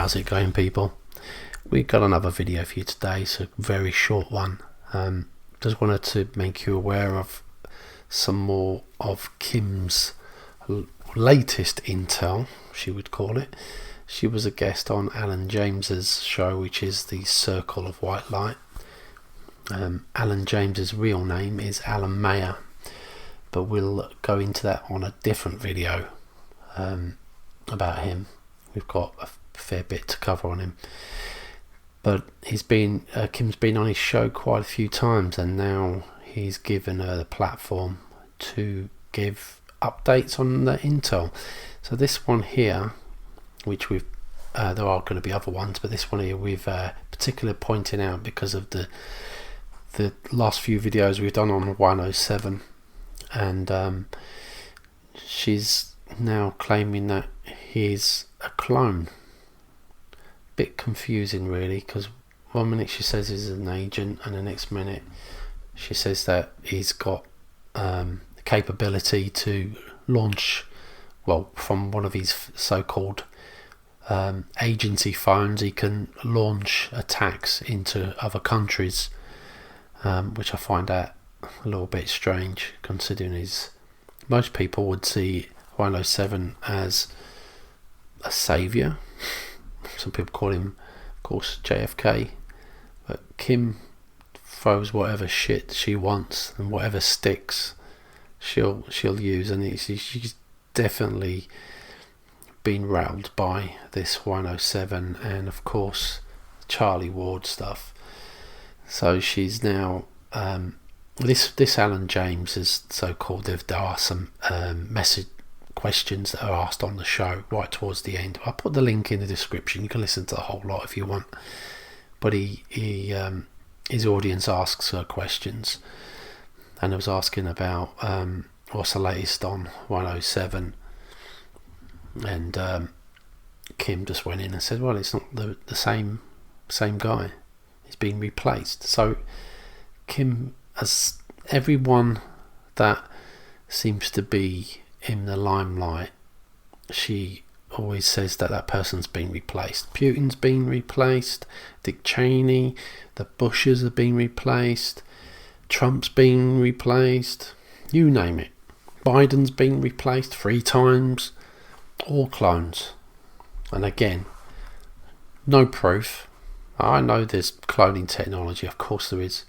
How's it going, people? We've got another video for you today. It's a very short one. Just wanted to make you aware of some more of Kim's latest intel, she would call it. She was a guest on Alan James's show, which is the Circle of White Light. Alan James's real name is Alan Mayer, but we'll go into that on a different video about him. We've got a fair bit to cover on him, but Kim's been on his show quite a few times, and now he's given her the platform to give updates on the intel. So this one here, which there are going to be other ones, but this one here we've particularly pointing out because of the last few videos we've done on Juan O Savin, and she's now claiming that he's a clone. Bit confusing really, because one minute she says he's an agent and the next minute she says that he's got the capability to launch, well, from one of his so-called agency phones, he can launch attacks into other countries, which I find that a little bit strange, considering most people would see Juan O Savin as a saviour. Some people call him, of course, JFK, but Kim throws whatever shit she wants and whatever sticks she'll use, and she's definitely been riled by this Juan O Savin and of course Charlie Ward stuff. So she's now this Alan James is so-called. There are some message questions that are asked on the show right towards the end. I'll put the link in the description. You can listen to the whole lot if you want. But his audience asks her questions, and I was asking about what's the latest on Juan O Savin, and Kim just went in and said, well, it's not the same guy. He's been replaced. So Kim, as everyone that seems to be in the limelight, she always says that person's been replaced. Putin's been replaced, Dick Cheney, the Bushes have been replaced, Trump's been replaced, you name it. Biden's been replaced 3 times, all clones. And again, no proof. I know there's cloning technology, of course there is.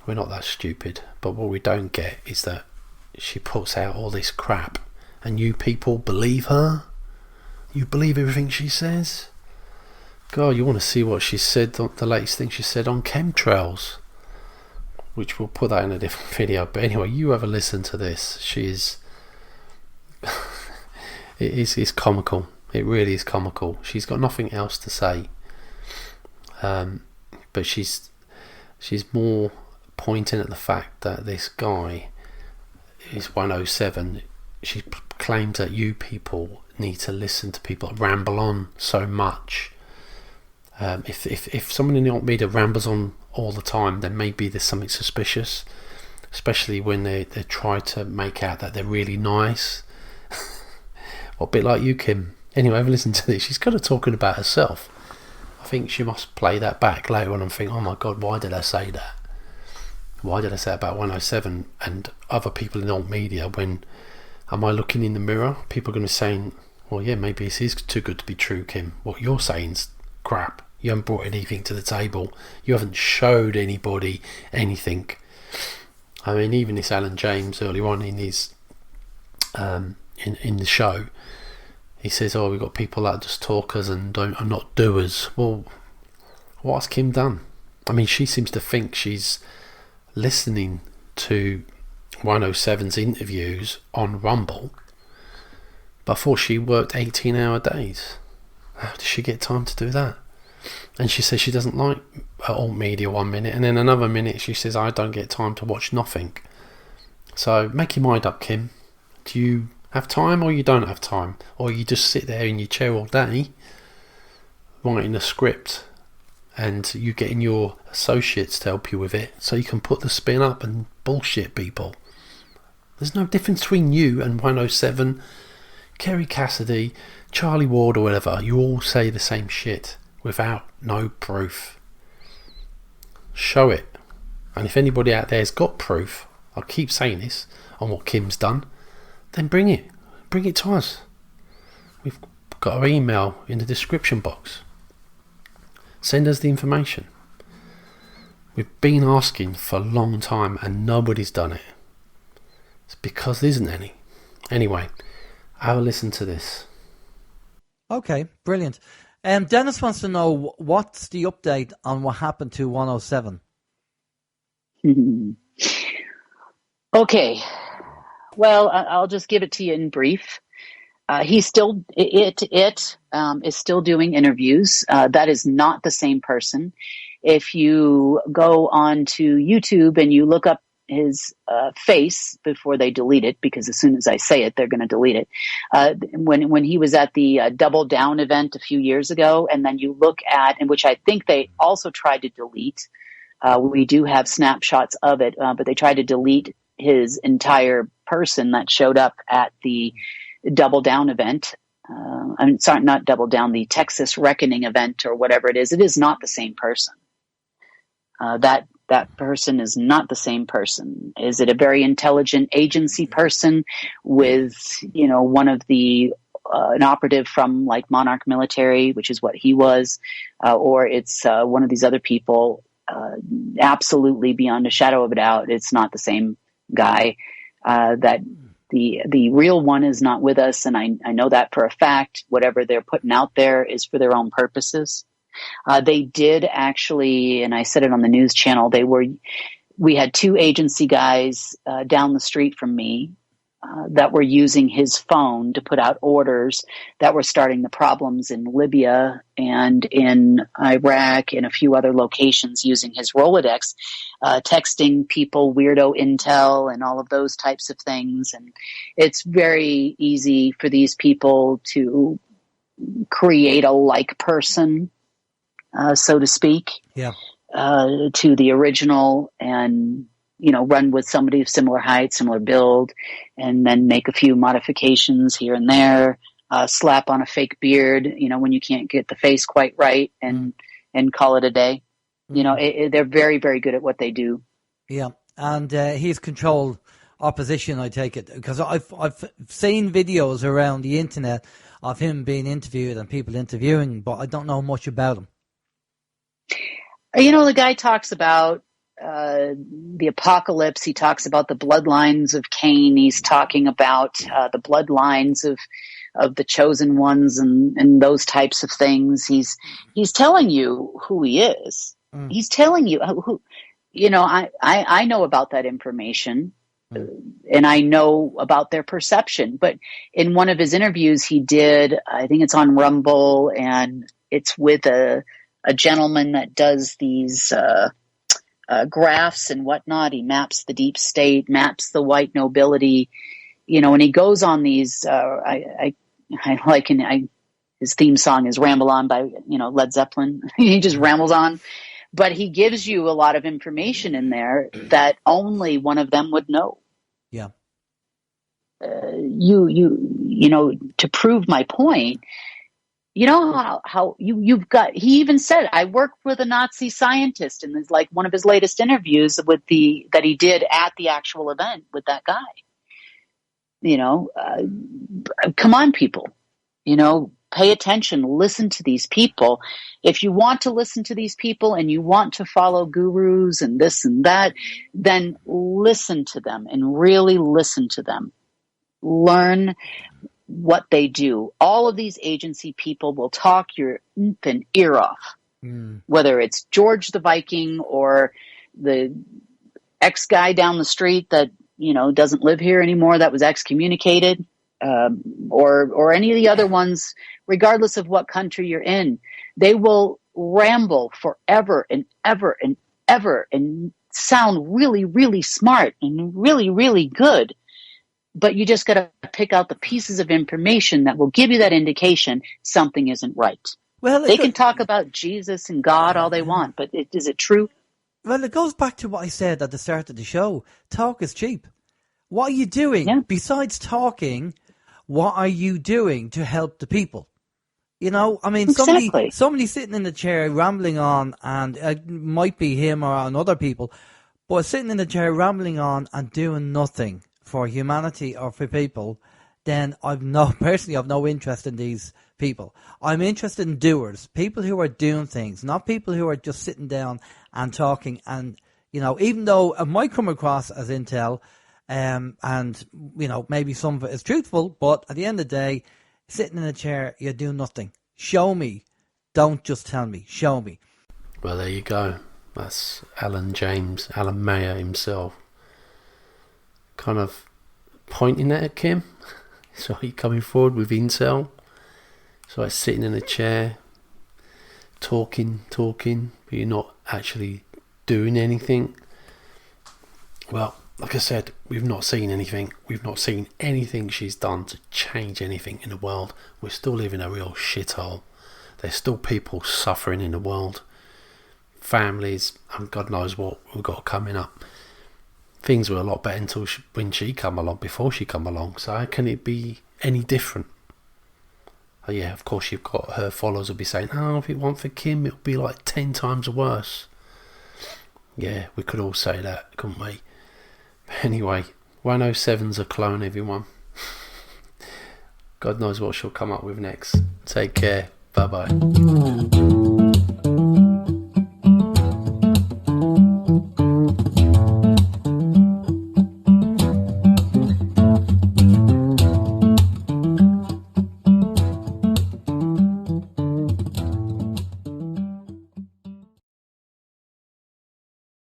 We're not that stupid, but what we don't get is that she puts out all this crap and you people believe her. You believe everything she says. God, you want to see what she said, the latest thing she said on chemtrails, which we'll put that in a different video. But anyway, you have a listen to this. She's it's comical. It really is comical. She's got nothing else to say, but she's more pointing at the fact that this guy is Juan O Savin. She claims that you people need to listen to people that ramble on so much. If someone in the alt media rambles on all the time, then maybe there's something suspicious, especially when they try to make out that they're really nice. Well, a bit like you, Kim. Anyway, have a listen to this. She's kind of talking about herself. I think she must play that back later on and think, oh my God, why did I say that? Why did I say about Juan O Savin and other people in alt media? When am I looking in the mirror? People are going to be saying, well, yeah, maybe this is too good to be true, Kim. What you're saying's crap. You haven't brought anything to the table. You haven't showed anybody anything. I mean, even this Alan James early on in his in the show, he says, oh, we've got people that are just talkers and are not doers. Well, what's Kim done? I mean, she seems to think she's listening to Juan O Savin's interviews on Rumble before she worked 18-hour days. How does she get time to do that? And she says she doesn't like alt media one minute, and then another minute she says, I don't get time to watch nothing. So make your mind up, Kim. Do you have time or you don't have time? Or you just sit there in your chair all day writing a script and you getting your associates to help you with it so you can put the spin up and bullshit people? There's no difference between you and Juan O Savin. Kerry Cassidy, Charlie Ward or whatever, you all say the same shit without no proof. Show it. And if anybody out there has got proof, I'll keep saying this, on what Kim's done, then bring it. Bring it to us. We've got our email in the description box. Send us the information. We've been asking for a long time and nobody's done it. It's because there isn't any. Anyway, have a listen to this. Okay, brilliant. Dennis wants to know what's the update on what happened to 107. Okay. Well, I'll just give it to you in brief. He's still is still doing interviews. That is not the same person. If you go on to YouTube and you look up his face before they delete it, because as soon as I say it, they're going to delete it. When he was at the Double Down event a few years ago, and then you look at, and which I think they also tried to delete. We do have snapshots of it, but they tried to delete his entire person that showed up at the Double Down event. Sorry, not Double Down, the Texas Reckoning event or whatever it is. It is not the same person. That person is not the same person. Is it a very intelligent agency person with, one of the an operative from like Monarch Military, which is what he was, or it's one of these other people? Absolutely, beyond a shadow of a doubt, it's not the same guy. That the real one is not with us, and I know that for a fact. Whatever they're putting out there is for their own purposes. They did actually, and I said it on the news channel, we had two agency guys down the street from me that were using his phone to put out orders that were starting the problems in Libya and in Iraq and a few other locations, using his Rolodex, texting people weirdo intel and all of those types of things. And it's very easy for these people to create a like person, so to speak, to the original, and run with somebody of similar height, similar build, and then make a few modifications here and there, slap on a fake beard, when you can't get the face quite right, and call it a day. They're very, very good at what they do. Yeah, and he's controlled opposition, I take it, because I've seen videos around the internet of him being interviewed and people interviewing, but I don't know much about him. The guy talks about the apocalypse. He talks about the bloodlines of Cain. He's talking about the bloodlines of the chosen ones and those types of things. He's telling you who he is. He's telling you who. I know about that information, and I know about their perception. But in one of his interviews, he did. I think it's on Rumble, and it's with a gentleman that does these graphs and whatnot. He maps the deep state, maps the white nobility, and he goes on these. His theme song is "Ramble On" by Led Zeppelin. He just rambles on, but he gives you a lot of information in there that only one of them would know. Yeah. To prove my point. How you've got, he even said, I worked with a Nazi scientist in this, like one of his latest interviews that he did at the actual event with that guy. Come on, people, pay attention, listen to these people. If you want to listen to these people and you want to follow gurus and this and that, then listen to them and really listen to them. Learn what they do. All of these agency people will talk your infant ear off, whether it's George the Viking or the ex guy down the street that doesn't live here anymore, that was excommunicated, or any of the other ones. Regardless of what country you're in, they will ramble forever and ever and ever and sound really, really smart and really, really good. But you just got to pick out the pieces of information that will give you that indication something isn't right. Well, they can talk about Jesus and God all they want, but is it true? Well, it goes back to what I said at the start of the show. Talk is cheap. What are you doing besides talking? what are you doing to help the people? You know, I mean, Exactly. somebody sitting in the chair rambling on, and it might be him or other people, but sitting in the chair rambling on and doing nothing for humanity or for people, then I've no interest in these people. I'm interested in doers, people who are doing things, not people who are just sitting down and talking. And, you know, even though it might come across as intel, and, you know, maybe some of it is truthful, but at the end of the day, sitting in a chair, you're doing nothing. Show me. Don't just tell me. Show me. Well, there you go. That's Alan Mayer himself, kind of pointing at Kim. So he coming forward with intel. So it's sitting in a chair, talking, but you're not actually doing anything. Well, like I said, we've not seen anything. We've not seen anything she's done to change anything in the world. We're still living a real shithole. There's still people suffering in the world. Families, and God knows what we've got coming up. Things were a lot better until before she come along. So how can it be any different? Oh yeah, of course you've got her followers will be saying, oh, if it weren't for Kim, it would be like 10 times worse. Yeah, we could all say that, couldn't we? Anyway, Juan O Savin's a clone, everyone. God knows what she'll come up with next. Take care. Bye-bye.